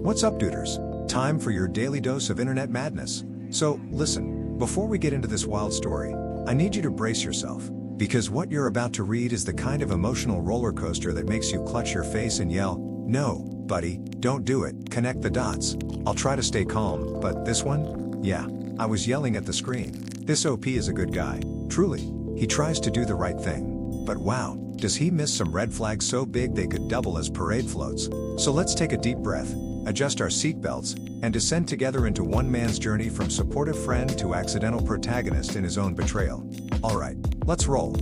What's up, duders? Time for your daily dose of internet madness. So, listen, before we get into this wild story, I need you to brace yourself, because what you're about to read is the kind of emotional roller coaster that makes you clutch your face and yell, "No, buddy, don't do it." Connect the dots. I'll try to stay calm, but this one? Yeah, I was yelling at the screen. This OP is a good guy, truly. He tries to do the right thing. But wow, does he miss some red flags so big they could double as parade floats? So let's take a deep breath, adjust our seatbelts, and descend together into one man's journey from supportive friend to accidental protagonist in his own betrayal. Alright, let's roll.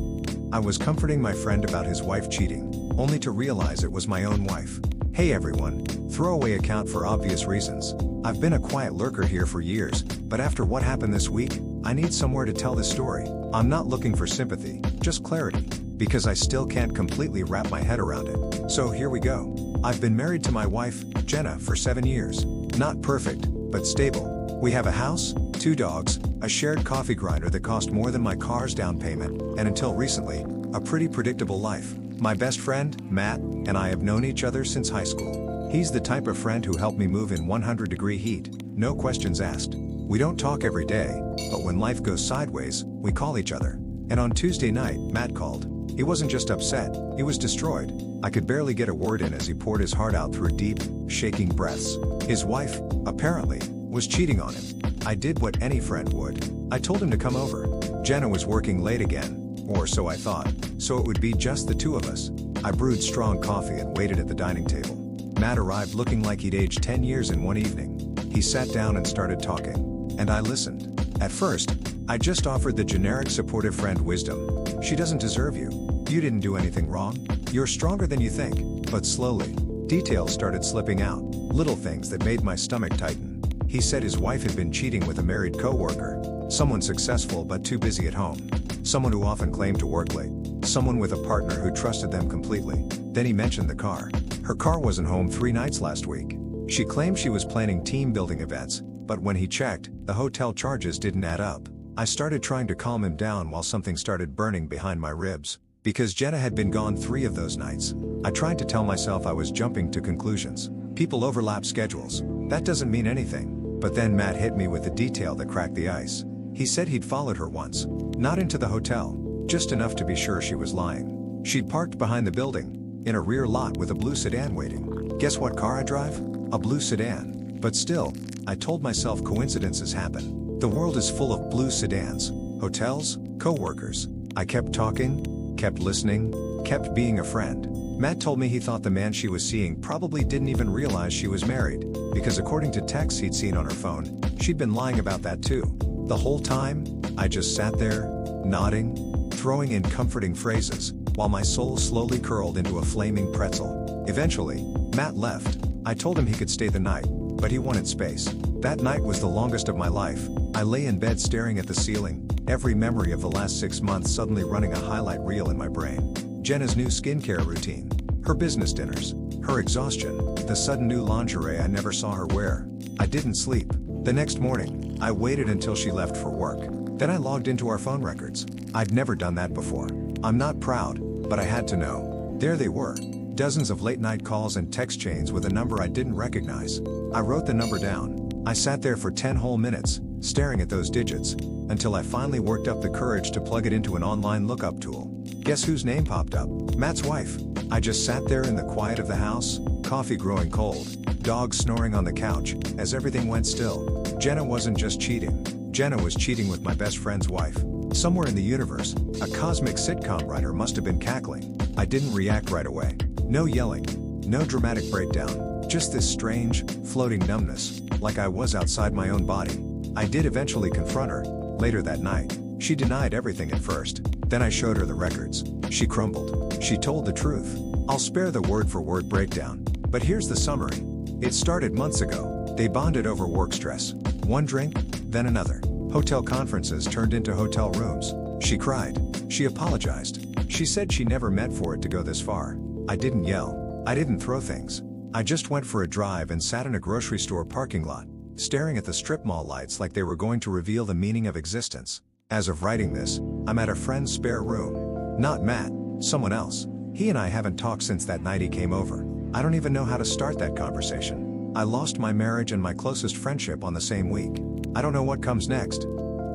I was comforting my friend about his wife cheating, only to realize it was my own wife. Hey everyone, throwaway account for obvious reasons. I've been a quiet lurker here for years, but after what happened this week, I need somewhere to tell this story. I'm not looking for sympathy, just clarity, because I still can't completely wrap my head around it. So here we go. I've been married to my wife, Jenna, for 7 years. Not perfect, but stable. We have a house, 2 dogs, a shared coffee grinder that cost more than my car's down payment, and until recently, a pretty predictable life. My best friend, Matt, and I have known each other since high school. He's the type of friend who helped me move in 100-degree heat, no questions asked. We don't talk every day, but when life goes sideways, we call each other. And on Tuesday night, Matt called. He wasn't just upset, he was destroyed. I could barely get a word in as he poured his heart out through deep, shaking breaths. His wife, apparently, was cheating on him. I did what any friend would. I told him to come over. Jenna was working late again, or so I thought, so it would be just the two of us. I brewed strong coffee and waited at the dining table. Matt arrived looking like he'd aged 10 years in one evening. He sat down and started talking, and I listened. At first, I just offered the generic supportive friend wisdom. She doesn't deserve you. You didn't do anything wrong. You're stronger than you think. But slowly, details started slipping out, little things that made my stomach tighten. He said his wife had been cheating with a married co-worker, someone successful but too busy at home, someone who often claimed to work late, someone with a partner who trusted them completely. Then he mentioned the car. Her car wasn't home 3 nights last week. She claimed she was planning team building events, but when he checked, the hotel charges didn't add up. I started trying to calm him down while something started burning behind my ribs. Because Jenna had been gone 3 of those nights, I tried to tell myself I was jumping to conclusions. People overlap schedules. That doesn't mean anything. But then Matt hit me with a detail that cracked the ice. He said he'd followed her once. Not into the hotel, just enough to be sure she was lying. She'd parked behind the building, in a rear lot with a blue sedan waiting. Guess what car I drive? A blue sedan. But still, I told myself coincidences happen. The world is full of blue sedans, hotels, co-workers. I kept talking, kept listening, kept being a friend. Matt told me he thought the man she was seeing probably didn't even realize she was married, because according to texts he'd seen on her phone, she'd been lying about that too. The whole time, I just sat there, nodding, throwing in comforting phrases, while my soul slowly curled into a flaming pretzel. Eventually, Matt left. I told him he could stay the night, but he wanted space. That night was the longest of my life. I lay in bed staring at the ceiling, every memory of the last 6 months suddenly running a highlight reel in my brain. Jenna's new skincare routine, her business dinners, her exhaustion, the sudden new lingerie I never saw her wear. I didn't sleep. The next morning, I waited until she left for work. Then I logged into our phone records. I'd never done that before. I'm not proud, but I had to know. There they were. Dozens of late-night calls and text chains with a number I didn't recognize. I wrote the number down. I sat there for 10 whole minutes, staring at those digits, until I finally worked up the courage to plug it into an online lookup tool. Guess whose name popped up? Matt's wife. I just sat there in the quiet of the house, coffee growing cold, dogs snoring on the couch, as everything went still. Jenna wasn't just cheating. Jenna was cheating with my best friend's wife. Somewhere in the universe, a cosmic sitcom writer must have been cackling. I didn't react right away. No yelling, no dramatic breakdown, just this strange, floating numbness, like I was outside my own body. I did eventually confront her, later that night. She denied everything at first. Then I showed her the records. She crumbled. She told the truth. I'll spare the word-for-word breakdown, but here's the summary. It started months ago. They bonded over work stress. One drink, then another. Hotel conferences turned into hotel rooms. She cried. She apologized. She said she never meant for it to go this far. I didn't yell. I didn't throw things. I just went for a drive and sat in a grocery store parking lot, staring at the strip mall lights like they were going to reveal the meaning of existence. As of writing this, I'm at a friend's spare room. Not Matt, someone else. He and I haven't talked since that night he came over. I don't even know how to start that conversation. I lost my marriage and my closest friendship on the same week. I don't know what comes next.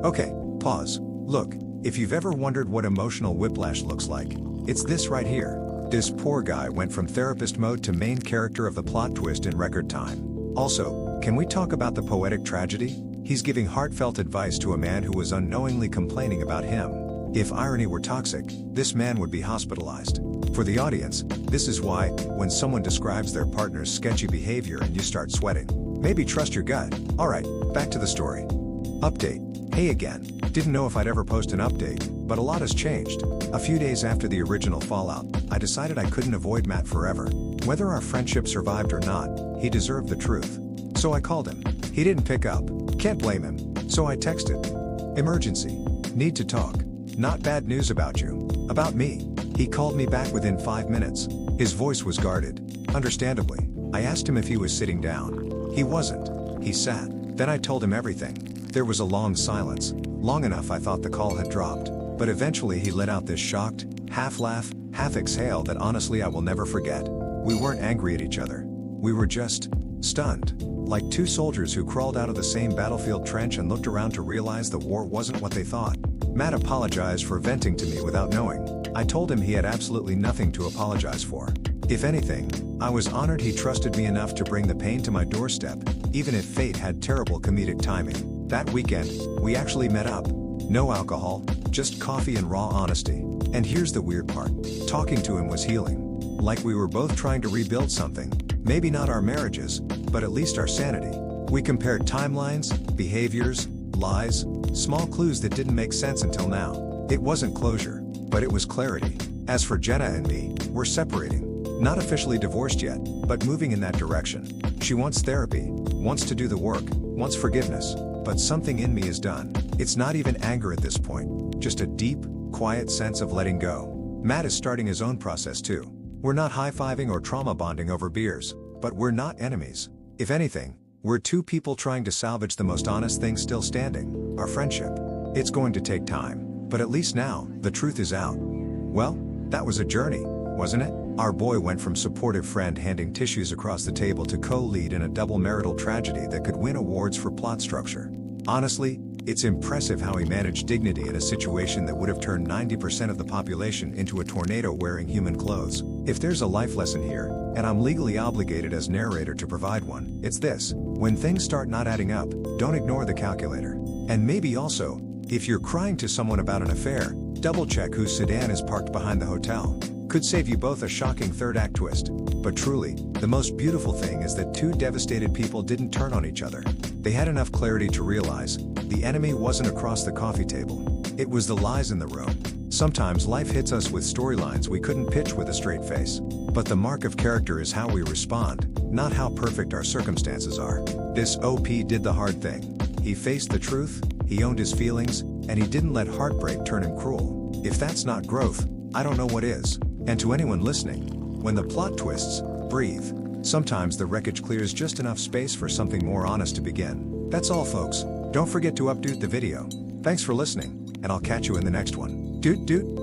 Okay, pause. Look, if you've ever wondered what emotional whiplash looks like, it's this right here. This poor guy went from therapist mode to main character of the plot twist in record time. Also, can we talk about the poetic tragedy? He's giving heartfelt advice to a man who was unknowingly complaining about him. If irony were toxic, this man would be hospitalized. For the audience, this is why, when someone describes their partner's sketchy behavior and you start sweating, maybe trust your gut. Alright, back to the story. Update. Hey again. Didn't know if I'd ever post an update, but a lot has changed. A few days after the original fallout, I decided I couldn't avoid Matt forever. Whether our friendship survived or not, he deserved the truth. So I called him. He didn't pick up. Can't blame him. So I texted. Emergency. Need to talk. Not bad news about you. About me. He called me back within 5 minutes. His voice was guarded. Understandably, I asked him if he was sitting down. He wasn't. He sat. Then I told him everything. There was a long silence. Long enough I thought the call had dropped. But eventually he let out this shocked, half laugh, half exhale that honestly I will never forget. We weren't angry at each other. We were just stunned. Like two soldiers who crawled out of the same battlefield trench and looked around to realize the war wasn't what they thought. Matt apologized for venting to me without knowing. I told him he had absolutely nothing to apologize for. If anything, I was honored he trusted me enough to bring the pain to my doorstep, even if fate had terrible comedic timing. That weekend, we actually met up. No alcohol, just coffee and raw honesty. And here's the weird part. Talking to him was healing. Like we were both trying to rebuild something. Maybe not our marriages, but at least our sanity. We compared timelines, behaviors, lies, small clues that didn't make sense until now. It wasn't closure, but it was clarity. As for Jenna and me, we're separating. Not officially divorced yet, but moving in that direction. She wants therapy, wants to do the work, wants forgiveness, but something in me is done. It's not even anger at this point, just a deep, quiet sense of letting go. Matt is starting his own process too. We're not high-fiving or trauma bonding over beers, but we're not enemies. If anything, we're two people trying to salvage the most honest thing still standing, our friendship. It's going to take time, but at least now, the truth is out. Well, that was a journey, wasn't it? Our boy went from supportive friend handing tissues across the table to co-lead in a double marital tragedy that could win awards for plot structure. Honestly, it's impressive how he managed dignity in a situation that would have turned 90% of the population into a tornado wearing human clothes. If there's a life lesson here, and I'm legally obligated as narrator to provide one, it's this. When things start not adding up, don't ignore the calculator. And maybe also, if you're crying to someone about an affair, double check whose sedan is parked behind the hotel. Could save you both a shocking third act twist. But truly, the most beautiful thing is that two devastated people didn't turn on each other. They had enough clarity to realize, the enemy wasn't across the coffee table. It was the lies in the room. Sometimes life hits us with storylines we couldn't pitch with a straight face. But the mark of character is how we respond, not how perfect our circumstances are. This OP did the hard thing. He faced the truth, he owned his feelings, and he didn't let heartbreak turn him cruel. If that's not growth, I don't know what is. And to anyone listening, when the plot twists, breathe. Sometimes the wreckage clears just enough space for something more honest to begin. That's all, folks. Don't forget to update the video. Thanks for listening, and I'll catch you in the next one. Doot doot.